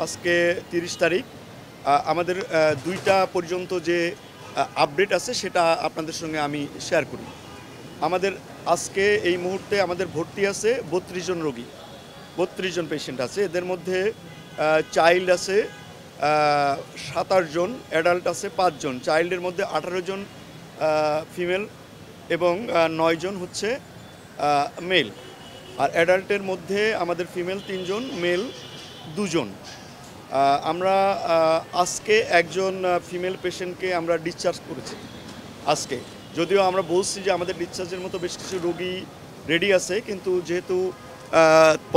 আজকে 30 তারিখ। আমাদের 2টা পর্যন্ত যে আপডেট আছে সেটা আপনাদের সঙ্গে আমি শেয়ার করি। আমাদের আজকে এই মুহূর্তে আমাদের ভর্তি আছে 32 জন রোগী, 32 জন পেশেন্ট আছে। এদের মধ্যে চাইল্ড আছে 27 জন, অ্যাডাল্ট আছে 5 জন। চাইল্ডের মধ্যে 18 জন ফিমেল এবং 9 জন হচ্ছে মেল। আর অ্যাডাল্টের মধ্যে আমাদের ফিমেল 3 জন, মেল 2 জন। আমরা আজকে একজন ফিমেল পেশেন্টকে আমরা ডিসচার্জ করেছি আজকে। যদিও আমরা বলছি যে আমাদের ডিসচার্জের মতো বেশ কিছু রোগী রেডি আছে, কিন্তু যেহেতু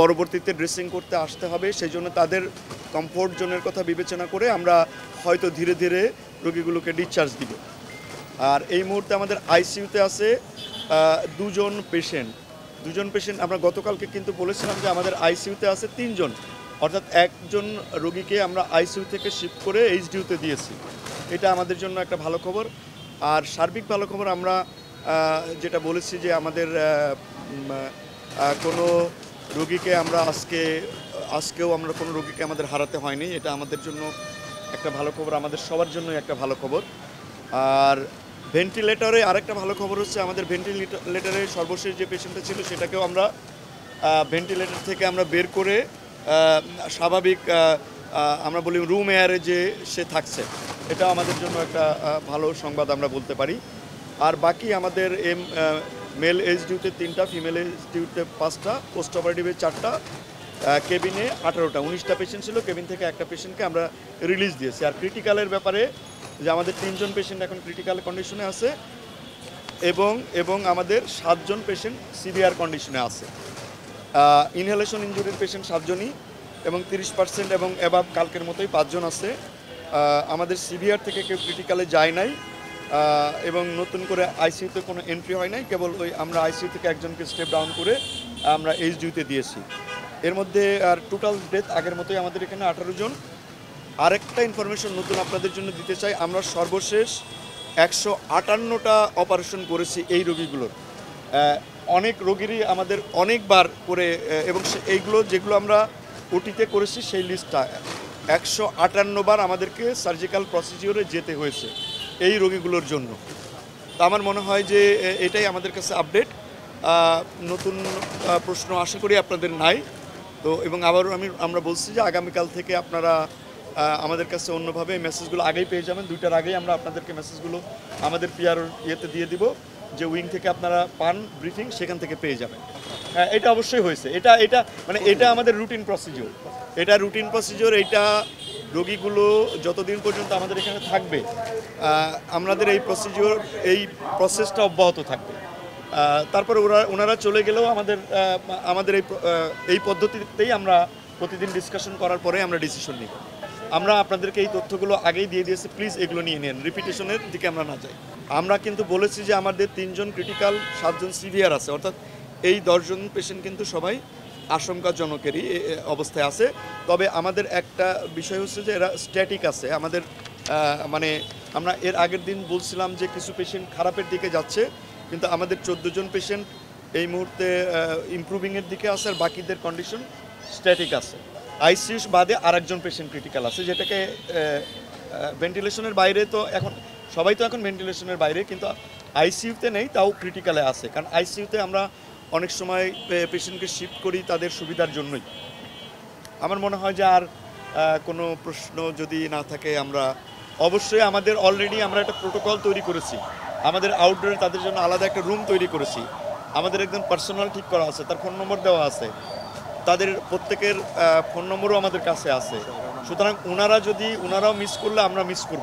পরবর্তীতে ড্রেসিং করতে আসতে হবে সেই জন্য তাদের কমফোর্ট জোনের কথা বিবেচনা করে আমরা হয়তো ধীরে ধীরে রোগীগুলোকে ডিসচার্জ দিব। আর এই মুহূর্তে আমাদের আইসিইউতে আছে 2 জন পেশেন্ট। 2 জন পেশেন্ট আমরা গতকালকে কিন্তু বলেছিলাম যে আমাদের আইসিইউতে আছে 3 জন, অর্থাৎ একজন রোগীকে আমরা আইসিইউ থেকে শিফট করে এইচডিইউতে দিয়েছি। এটা আমাদের জন্য একটা ভালো খবর। আর সার্বিক ভালো খবর আমরা যেটা বলেছি যে আমাদের কোনো রোগীকে আমরা আজকেও আমরা কোনো রোগীকে আমাদের হারাতে হয়নি। এটা আমাদের জন্য একটা ভালো খবর, আমাদের সবার জন্যই একটা ভালো খবর। আর ভেন্টিলেটরে আরেকটা ভালো খবর হচ্ছে আমাদের ভেন্টিলেটরে সর্বশেষ যে পেশেন্টটা ছিল সেটাকেও আমরা ভেন্টিলেটর থেকে আমরা বের করে স্বাভাবিক আমরা বলি রুম এয়ারে যে সে থাকছে, এটা আমাদের জন্য একটা ভালো সংবাদ আমরা বলতে পারি। আর বাকি আমাদের মেল এইচডিইউতে 3টা, ফিমেল এইচডিইউতে 5টা, পোস্ট অপারেটিভে 4টা, কেবিনে 18টা, 19টা পেশেন্ট ছিল। কেবিন থেকে একটা পেশেন্টকে আমরা রিলিজ দিয়েছি। আর ক্রিটিক্যালের ব্যাপারে যে আমাদের 3 জন পেশেন্ট এখন ক্রিটিক্যাল কন্ডিশনে আছে এবং আমাদের 7 জন পেশেন্ট সিভিয়ার কন্ডিশনে আছে। ইনহেলেশন ইনজুরির পেশেন্ট 7 জনই এবং 30% এবং অ্যাবাভ কালকের মতোই 5 জন আছে। আমাদের সিভিয়ার থেকে কেউ ক্রিটিক্যালে যায় নাই এবং নতুন করে আইসিইউতে কোনো এন্ট্রি হয় নাই। কেবল ওই আমরা আইসিইউ থেকে একজনকে স্টেপ ডাউন করে আমরা এইচডিইউতে দিয়েছি। এর মধ্যে আর টোটাল ডেথ আগের মতোই আমাদের এখানে 18 জন। আরেকটা ইনফরমেশন নতুন আপনাদের জন্য দিতে চাই, আমরা সর্বশেষ 158টা অপারেশন করেছি এই রোগীগুলোর। অনেক রোগীরই আমাদের অনেকবার করে এবং এইগুলো যেগুলো আমরা ওটিতে করেছি সেই লিস্টটা 158 বার আমাদেরকে সার্জিক্যাল প্রসিডিওরে যেতে হয়েছে এই রোগীগুলোর জন্য। তা আমার মনে হয় যে এটাই আমাদের কাছে আপডেট। নতুন প্রশ্ন আশা করি আপনাদের নাই তো। এবং আবারও আমরা বলছি যে আগামীকাল থেকে আপনারা আমাদের কাছে অন্যভাবে মেসেজগুলো আগেই পেয়ে যাবেন। 2টার আগেই আমরা আপনাদেরকে মেসেজগুলো আমাদের পিআর ইয়েতে দিয়ে দিব, যে উইং থেকে আপনারা পান ব্রিফিং সেখান থেকে পেয়ে যাবেন। এটা অবশ্যই হয়েছে, এটা মানে এটা আমাদের রুটিন প্রসিডিওর, এটা রুটিন প্রসিডিওর। এইটা রোগীগুলো যতদিন পর্যন্ত আমাদের এখানে থাকবে আমাদের এই প্রসেসটা অব্যাহত থাকবে। তারপরে ওনারা চলে গেলেও আমাদের এই পদ্ধতিতেই আমরা প্রতিদিন ডিসকাশন করার পরে আমরা ডিসিশন নিব। আমরা আপনাদেরকে এই তথ্যগুলো আগেই দিয়ে দিয়েছি, প্লিজ এগুলো নিয়ে নেন, রিপিটেশনের দিকে আমরা না যাই। আমরা কিন্তু বলেছি যে আমাদের 3 জন ক্রিটিক্যাল, 7 জন সিভিয়ার আছে, অর্থাৎ এই 10 জন পেশেন্ট কিন্তু সবাই আশঙ্কাজনকেরই অবস্থায় আছে। তবে আমাদের একটা বিষয় হচ্ছে যে এরা স্ট্যাটিক আছে। আমাদের মানে আমরা এর আগের দিন বলছিলাম যে কিছু পেশেন্ট খারাপের দিকে যাচ্ছে, কিন্তু আমাদের 14 জন পেশেন্ট এই মুহূর্তে ইমপ্রুভিংয়ের দিকে আছে, আর বাকিদের কন্ডিশন স্ট্যাটিক আছে। আইসিইউ বাদে আরেকজন পেশেন্ট ক্রিটিক্যাল আছে, যেটাকে ভেন্টিলেশনের বাইরে। তো এখন সবাই তো এখন ভেন্টিলেশনের বাইরে, কিন্তু আইসিইউতে নেই, তাও ক্রিটিক্যালে আছে। কারণ আইসিইউতে আমরা অনেক সময় পেশেন্টকে শিফট করি তাদের সুবিধার জন্যই। আমার মনে হয় যে আর কোনো প্রশ্ন যদি না থাকে, আমরা অবশ্যই আমাদের অলরেডি আমরা একটা প্রোটোকল তৈরি করেছি। আমাদের আউটডোরে তাদের জন্য আলাদা একটা রুম তৈরি করেছি। আমাদের একজন পার্সোনাল ঠিক করা আছে, তার ফোন নম্বর দেওয়া আছে, তাদের প্রত্যেকের ফোন নম্বরও আমাদের কাছে আছে। সুতরাং ওনারাও মিস করলে আমরা মিস করব।